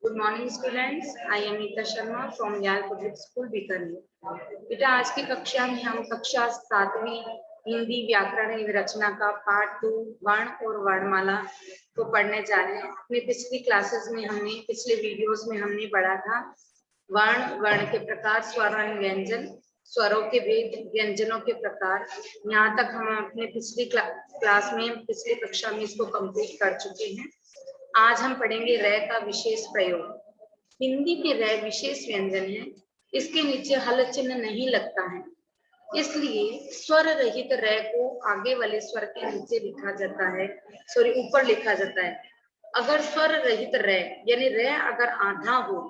Good morning students, I am Neeta Sharma from याल public school Bikaner. बेटा आज की कक्षा में हम कक्षा 7वीं हिंदी व्याकरण एवं रचना का पार्ट 2 वर्ण और वर्णमाला को पढ़ने जा रहे हैं। अपनी पिछली क्लासेस में पिछले वीडियोस में हमने पढ़ा था वर्ण के प्रकार, स्वर और व्यंजन, स्वरों के भेद, व्यंजनों के प्रकार। यहाँ तक हम अपने पिछली पिछली कक्षा में इसको कंप्लीट कर चुके हैं। आज हम पढ़ेंगे रे का विशेष प्रयोग। हिंदी में रे विशेष व्यंजन है, इसके नीचे हल चिन्ह नहीं लगता है, इसलिए स्वर रहित रे को आगे वाले स्वर के नीचे लिखा जाता है, ऊपर लिखा जाता है। अगर स्वर रहित रे यानी रे अगर आधा हो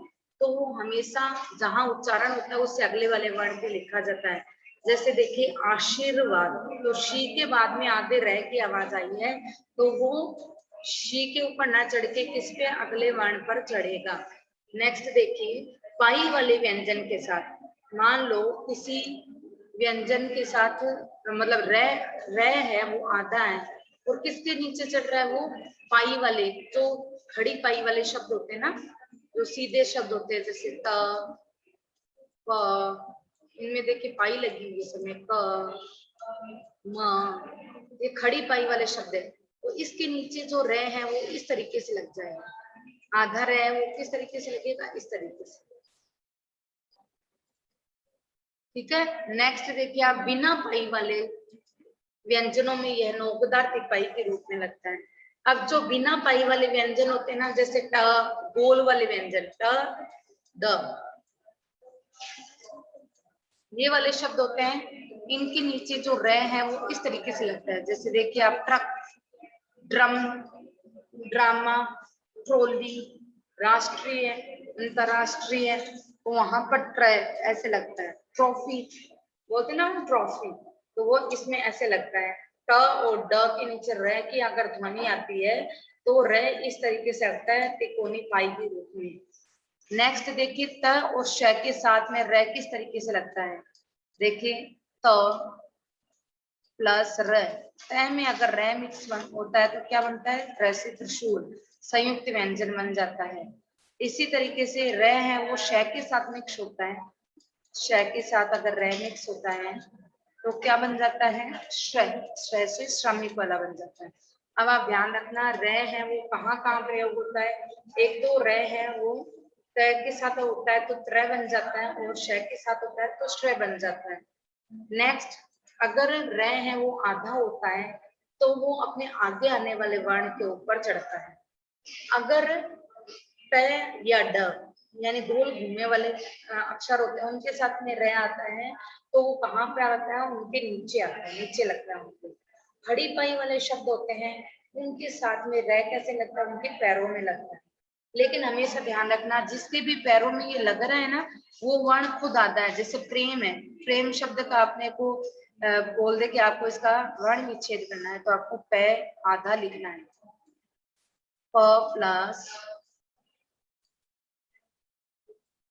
तो वो हमेशा जहां उच्चारण होता है उससे अगले वाले वर्ण पे लिखा जाता है। जैसे देखिए आशीर्वाद, तो शी के बाद में आधे रे की आवाज आई है तो वो शी के ऊपर ना चढ़ के किस पे, अगले वर्ण पर चढ़ेगा। नेक्स्ट देखिए पाई वाले व्यंजन के साथ, मान लो किसी व्यंजन के साथ मतलब रे है वो आधा है और किसके नीचे चढ़ रहा है, वो पाई वाले, जो खड़ी पाई वाले शब्द होते हैं ना, जो सीधे शब्द होते हैं, जैसे त, प, इनमें देखिए पाई लगी हुई है समय, क, म, ये खड़ी पाई वाले शब्द है। तो इसके नीचे जो रे है वो इस तरीके से लग जाएगा। आधा रे है वो किस तरीके से लगेगा, इस तरीके से। ठीक है। नेक्स्ट देखिए आप बिना पाई वाले व्यंजनों में यह नोकदार तिपाई के रूप में लगता है। अब जो बिना पाई वाले व्यंजन होते हैं ना, जैसे ट, गोल वाले व्यंजन ट, द, ये वाले शब्द होते हैं, इनके नीचे जो रे है वो इस तरीके से लगता है। जैसे देखिए आप ट्रक, ड्रम, ड्रामा, ट्रोली, राष्ट्रीय, अंतरराष्ट्रीय, तो वहां पर ट्रे ऐसे लगता है। ट्रॉफी बोलते ना, ट्रॉफी, तो वो इसमें ऐसे लगता है। ट और ड के नीचे रे की अगर ध्वनि आती है तो रे इस तरीके से लगता है, तिकोनी पाई के रूप में। नेक्स्ट देखिए त और श के साथ में रे किस तरीके से लगता है। देखिए त प्लस र, त में अगर रे मिक्स होता है तो क्या बनता है, र से त्रिशूल, संयुक्त व्यंजन बन जाता है। इसी तरीके से रे है वो श के साथ मिक्स होता है, श के साथ अगर रे मिक्स होता है तो क्या बन जाता है, श्र से श्रमिक वाला बन जाता है। अब आप ध्यान रखना रे है वो कहाँ कहाँ प्रयोग होता है। एक तो रे है वो त के साथ होता है तो त्र बन जाता है, और श के साथ होता है तो श्र बन जाता है। नेक्स्ट अगर रे है वो आधा होता है तो वो अपने आगे आने वाले वर्ण के ऊपर चढ़ता है। अगर ट या ड यानी गोल घूमने वाले अक्षर होते हैं उनके साथ में रे आता है तो वो कहाँ पे आता है, उनके नीचे आता है, नीचे लगता है उनके। खड़ी पाई वाले शब्द होते हैं उनके साथ में रे कैसे लगता है, उनके पैरों में लगता है। लेकिन हमेशा ध्यान रखना जिसके भी पैरों में ये लग रहा है ना वो वर्ण खुद आता है। जैसे प्रेम है, प्रेम शब्द का आपने को बोल दे कि आपको इसका वर्ण विच्छेद करना है तो आपको पै आधा लिखना है। प प्लस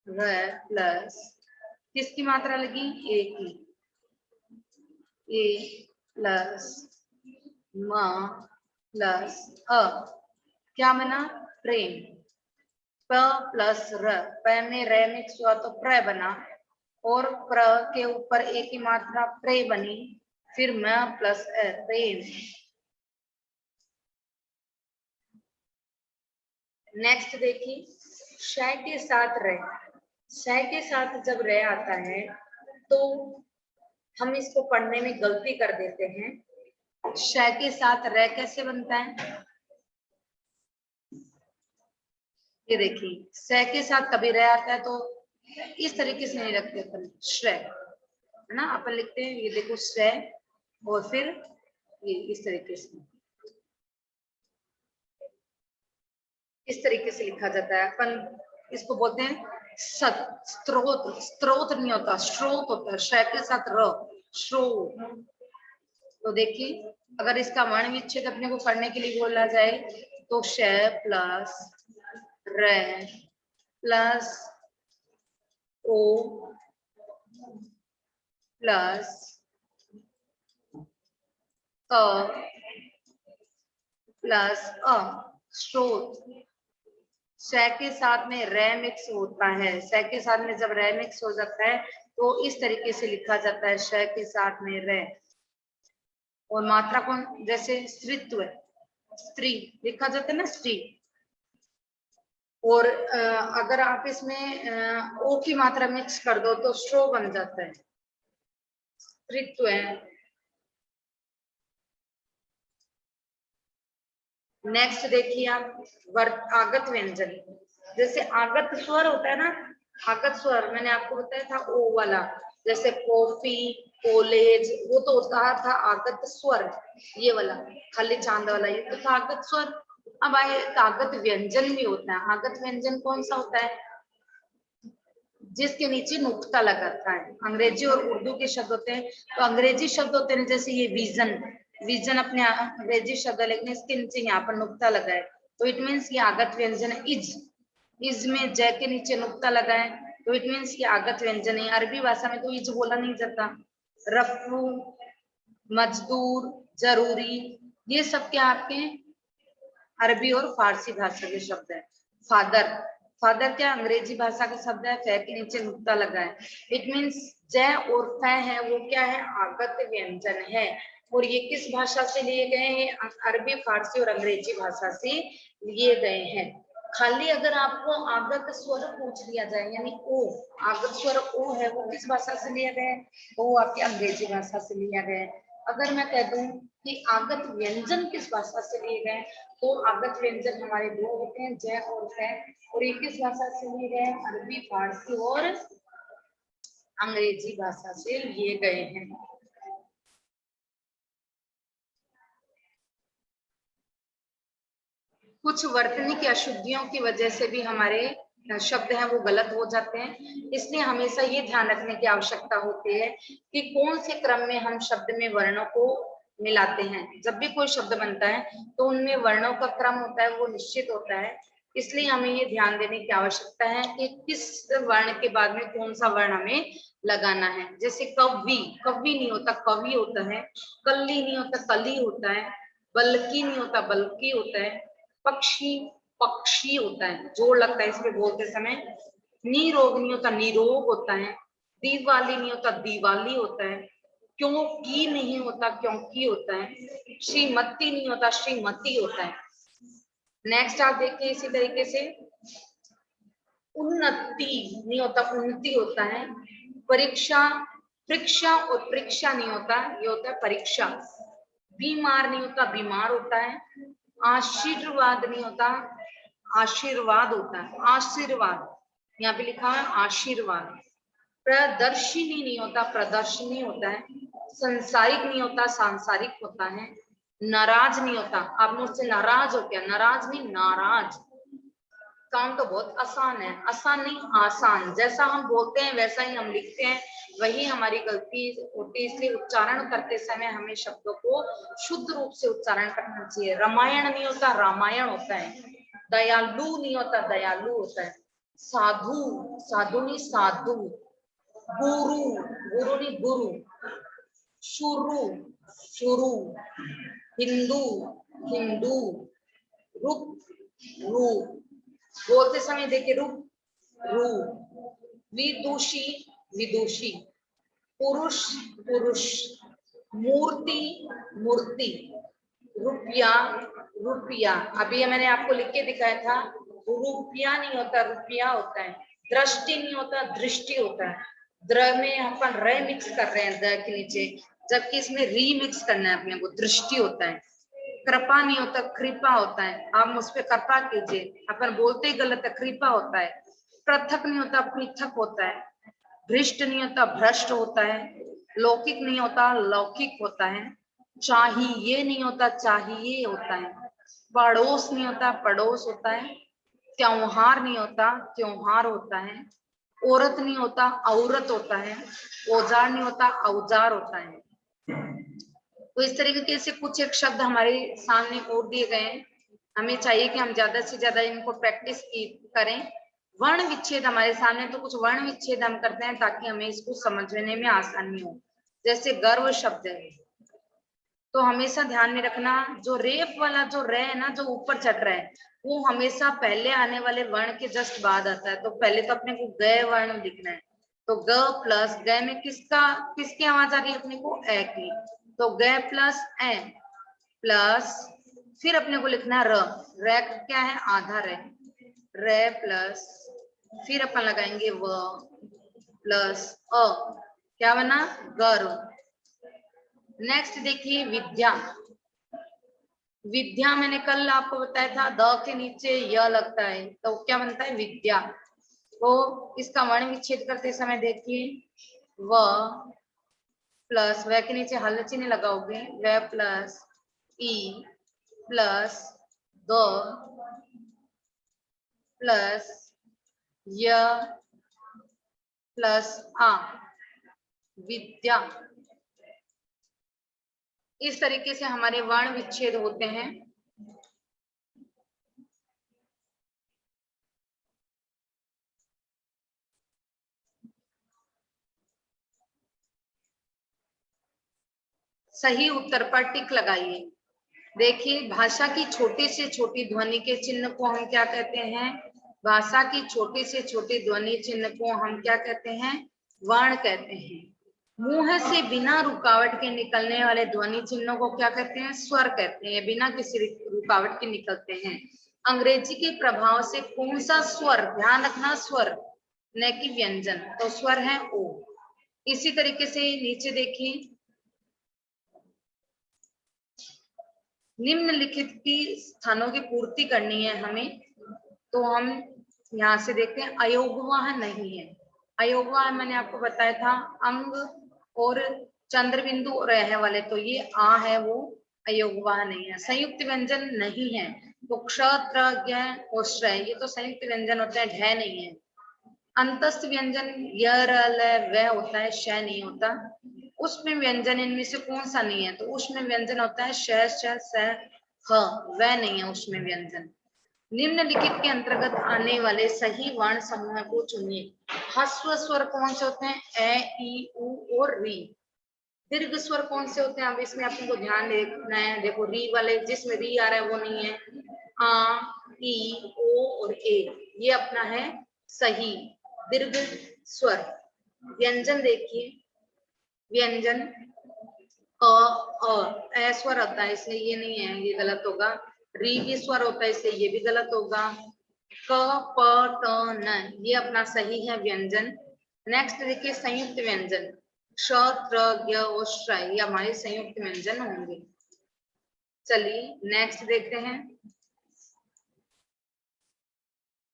र प्लस किसकी मात्रा लगी, ए की, ए प्लस म प्लस अ, क्या बना, प्रेम। प प्लस र, प में रे मिक्स हुआ तो प्र बना, और प्र के ऊपर ए की मात्रा प्रे बनी, फिर म प्लस अ, प्रेम। नेक्स्ट देखिए श के साथ रे, श के साथ जब रे आता है तो हम इसको पढ़ने में गलती कर देते हैं। श के साथ रे कैसे बनता है, ये देखिए स के साथ कभी रे आता है तो इस तरीके से नहीं रखते अपन, श्र है ना, अपन लिखते हैं ये देखो श्र, और फिर ये इस तरीके से, इस तरीके से लिखा जाता है। अपन इसको बोलते हैं सत, स्त्रोत, स्त्रोत नहीं होता, स्रोत होता है, श के साथ र, स्रोत। तो देखिए अगर इसका वर्ण विच्छेद अपने को करने के लिए बोला जाए तो श प्लस र प्लस ओ प्लस क प्लस अ, स्रोत। श के साथ में रे मिक्स होता है, श के साथ में जब रे मिक्स हो जाता है तो इस तरीके से लिखा जाता है, श के साथ में रे। और मात्रा कौन, जैसे स्त्रीत्व, स्त्री लिखा जाता है ना, स्त्री। और अगर आप इसमें ओ की मात्रा मिक्स कर दो तो स्ट्रो बन जाता है, स्त्रीत्व है। नेक्स्ट देखिए आप, आगत व्यंजन, जैसे आगत स्वर होता है ना, आगत स्वर मैंने आपको बताया था ओ वाला, जैसे कॉफी, कॉलेज, वो तो होता था आगत स्वर, ये वाला खाली चांद वाला ये तो था आगत स्वर। अब आए आगत व्यंजन भी होता है। आगत व्यंजन कौन सा होता है, जिसके नीचे नुक्ता लगाता है। अंग्रेजी और उर्दू के शब्द होते हैं, तो अंग्रेजी शब्द होते हैं जैसे ये विजन, विजन अपने अंग्रेजी शब्द है, लेकिन इसके नीचे यहाँ पर नुक्ता लगा है तो इट मीन्स ये आगत व्यंजन है। इज में जय के नीचे नुक्ता लगा है तो इट मीन्स ये आगत व्यंजन है। अरबी भाषा में तो इज बोला नहीं जाता। रफू, मजदूर, जरूरी, ये सब क्या आपके अरबी और फारसी भाषा के शब्द है। फादर, फादर क्या अंग्रेजी भाषा का शब्द है, फै के नीचे नुक्ता लगा है। इट मीन्स जय और फै है वो क्या है, आगत व्यंजन है। और ये किस भाषा से लिए गए हैं, अरबी, फारसी और अंग्रेजी भाषा से लिए गए हैं। खाली अगर आपको आगत स्वर पूछ लिया जाए, यानी ओ, आगत स्वर ओ है वो किस भाषा से लिया गया है, वो आपकी अंग्रेजी भाषा से लिया गया है। अगर मैं कह दूं कि आगत व्यंजन किस भाषा से लिए गए, तो आगत व्यंजन हमारे दो होते हैं, जय और फै, और एक किस भाषा से लिए गए, अरबी, फारसी और अंग्रेजी भाषा से लिए गए हैं। कुछ वर्तनी की अशुद्धियों की वजह से भी हमारे शब्द हैं वो गलत हो जाते हैं, इसलिए हमेशा ये ध्यान रखने की आवश्यकता होती है कि कौन से क्रम में हम शब्द में वर्णों को मिलाते हैं। जब भी कोई शब्द बनता है तो उनमें वर्णों का क्रम होता है वो निश्चित होता है, इसलिए हमें ये ध्यान देने की आवश्यकता है कि किस वर्ण के बाद में कौन सा वर्ण हमें लगाना है। जैसे कवि, कवि नहीं होता कवि होता है, कल्ली नहीं होता कली होता है, बल्कि नहीं होता बल्कि होता है, पक्षी पक्षी होता है, जोर लगता है इसमें बोलते समय। निरोग नहीं होता निरोग होता है, दिवाली नहीं होता दिवाली होता है, क्योंकि नहीं होता क्योंकि होता है, श्रीमती नहीं होता श्रीमती होता है। नेक्स्ट आप देखिए इसी तरीके से, उन्नति नहीं होता उन्नति होता है, परीक्षा, परीक्षा और परीक्षा नहीं होता, ये होता है परीक्षा। बीमार नहीं होता बीमार होता है, आशीर्वाद नहीं होता आशीर्वाद होता है, आशीर्वाद यहाँ पे लिखा है आशीर्वाद। प्रदर्शिनी नहीं होता प्रदर्शनी होता है, संसारिक नहीं होता सांसारिक होता है, नाराज नहीं होता, आप मुझसे नाराज हो क्या, नाराज नहीं नाराज। काम तो बहुत आसान है, आसान नहीं आसान, जैसा हम बोलते हैं वैसा ही हम लिखते हैं, वही हमारी गलती होती है। इसलिए उच्चारण करते समय हमें शब्दों को शुद्ध रूप से उच्चारण करना चाहिए। रामायण नहीं होता रामायण होता है, दयालु नहीं होता दयालु होता है, साधु, साधु नहीं साधु, गुरु, गुरु नहीं गुरु, शुरू, शुरू, हिंदू, हिंदू, रुक, रू, बोलते समय देखिए रुक, रू, विदुषी, विदुषी, पुरुष, पुरुष, मूर्ति, मूर्ति, रुपया, रुपया। अभी मैंने आपको लिख के दिखाया था, रुपया नहीं होता रुपया होता है, दृष्टि नहीं होता दृष्टि होता है। द्र में अपन र मिक्स कर रहे हैं द के नीचे, जबकि इसमें री मिक्स करना है अपने को, दृष्टि होता है। कृपा नहीं होता कृपा होता है, आप मुझ पे कृपा कीजिए, अपन बोलते ही गलत है, कृपा होता है। पृथक नहीं होता पृथक होता है, भ्रष्ट नहीं होता भ्रष्ट होता है, लौकिक नहीं होता लौकिक होता है, चाहिए नहीं होता चाहिए होता है, पड़ोस नहीं होता पड़ोस होता है, त्योहार नहीं होता त्योहार होता है, औरत नहीं होता औरत होता है, औजार नहीं होता औजार होता है। तो इस तरीके से कुछ एक शब्द हमारे सामने और दिए गए हैं, हमें चाहिए कि हम ज्यादा से ज्यादा इनको प्रैक्टिस करें। वर्ण विच्छेद हमारे सामने, तो कुछ वर्ण विच्छेद हम करते हैं ताकि हमें इसको समझने में आसानी हो। जैसे गर्व शब्द है, तो हमेशा ध्यान में रखना, जो रेफ वाला जो रे है ना, जो ऊपर चढ़ रहा है, वो हमेशा पहले आने वाले वर्ण के जस्ट बाद आता है। तो पहले तो अपने को ग वर्ण लिखना है। तो ग प्लस ग में किसकी आवाज आ रही है अपने को? ए की। तो ग प्लस ए प्लस फिर अपने को लिखना है र। रे क्या है? आधा रे। रे प्लस फिर अपन लगाएंगे व प्लस अ, क्या बना? गर। नेक्स्ट देखिए विद्या। विद्या मैंने कल आपको बताया था द के नीचे य लगता है, तो क्या बनता है? विद्या। तो इसका वर्ण विच्छेद करते समय देखिए, व प्लस व के नीचे हल चिन्ह लगाओगे, व plus E plus the plus य प्लस आ, विद्या। इस तरीके से हमारे वर्ण विच्छेद होते हैं। सही उत्तर पर टिक लगाइए। देखिए, भाषा की छोटी से छोटी ध्वनि के चिन्ह को हम क्या कहते हैं? भाषा की छोटी से छोटी ध्वनि चिन्ह को हम क्या कहते हैं? वर्ण कहते हैं। मुंह से बिना रुकावट के निकलने वाले ध्वनि चिन्हों को क्या कहते हैं? स्वर कहते हैं। बिना किसी रुकावट के निकलते हैं। अंग्रेजी के प्रभाव से कौन सा स्वर, ध्यान रखना स्वर न कि व्यंजन, तो स्वर है ओ। इसी तरीके से नीचे देखिए, निम्नलिखित की स्थानों की पूर्ति करनी है हमें। तो हम यहाँ से देखते हैं, अयोगवाह नहीं है। अयोगवाह मैंने आपको बताया था अंग और चंद्र बिंदु और रह वाले, तो ये आ है, वो अयोगवाह नहीं है। संयुक्त व्यंजन नहीं है, तो क्ष त्र ज्ञ और श्र, ये तो संयुक्त व्यंजन होते हैं, ढ नहीं है। अंतस्थ व्यंजन य र ल व होता है, श नहीं होता। उसमें व्यंजन इनमें से कौन सा नहीं है? तो उसमें व्यंजन होता है श श स ह, व नहीं है उसमें व्यंजन। निम्नलिखित के अंतर्गत आने वाले सही वर्ण समूह को चुनिए। ह्रस्व स्वर कौन से होते हैं? ए ई उ और री। दीर्घ स्वर कौन से होते हैं? अब इसमें आपको ध्यान देखना है। देखो, री वाले जिसमें री आ रहा है वो नहीं है। आ ई ओ और ए, ये अपना है सही दीर्घ स्वर। व्यंजन देखिए, व्यंजन अ स्वर होता है, इसलिए ये नहीं है, ये गलत होगा। री भी स्वर होता है, इसलिए ये भी गलत होगा। क प ट न, ये अपना सही है व्यंजन। नेक्स्ट देखिए संयुक्त व्यंजन, क्ष त्र ज्ञ और श्र, ये हमारे संयुक्त व्यंजन होंगे। चलिए नेक्स्ट देखते हैं,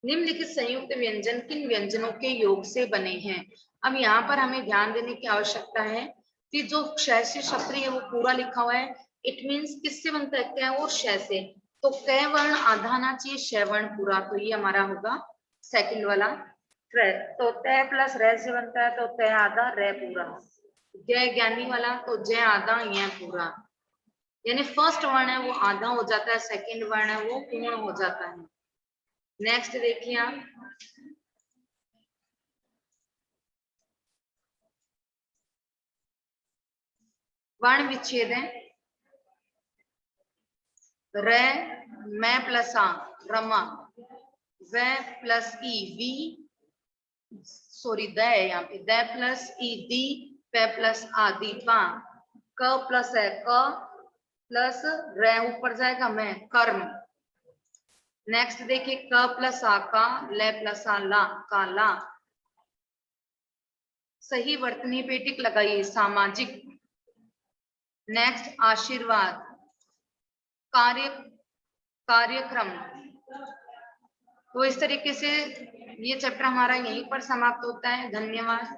निम्नलिखित संयुक्त व्यंजन किन व्यंजनों के योग से बने हैं? अब यहाँ पर हमें ध्यान देने की आवश्यकता है कि जो क्ष से क्षत्रिय है वो पूरा लिखा हुआ है, इट मीन्स किससे बनता है? क और श से। तो क वर्ण आधा आना चाहिए, श वर्ण पूरा, तो ये हमारा होगा सेकंड वाला। तो त प्लस र से बनता है, तो त आधा र पूरा। जय ज्ञानी वाला, तो जय आधा य पूरा, यानी फर्स्ट वर्ण है वो आधा हो जाता है, सेकंड वर्ण है वो पूर्ण हो जाता है। नेक्स्ट देखिए आप, वर्ण विच्छेद है। र मैं प्लस आ, रमा। व plus E V, sorry the है यहाँ पे, द प्लस ई दी, प प्लस आ दीपा। क प्लस है क प्लस र ऊपर जाएगा मैं, कर्म। नेक्स्ट देखिए, क प्लस आ का, ल प्लस आ ला, काला। सही वर्तनी पे टिक लगाइए, सामाजिक। नेक्स्ट आशीर्वाद, कार्य कार्यक्रम। तो इस तरीके से ये चैप्टर हमारा यहीं पर समाप्त होता है। धन्यवाद।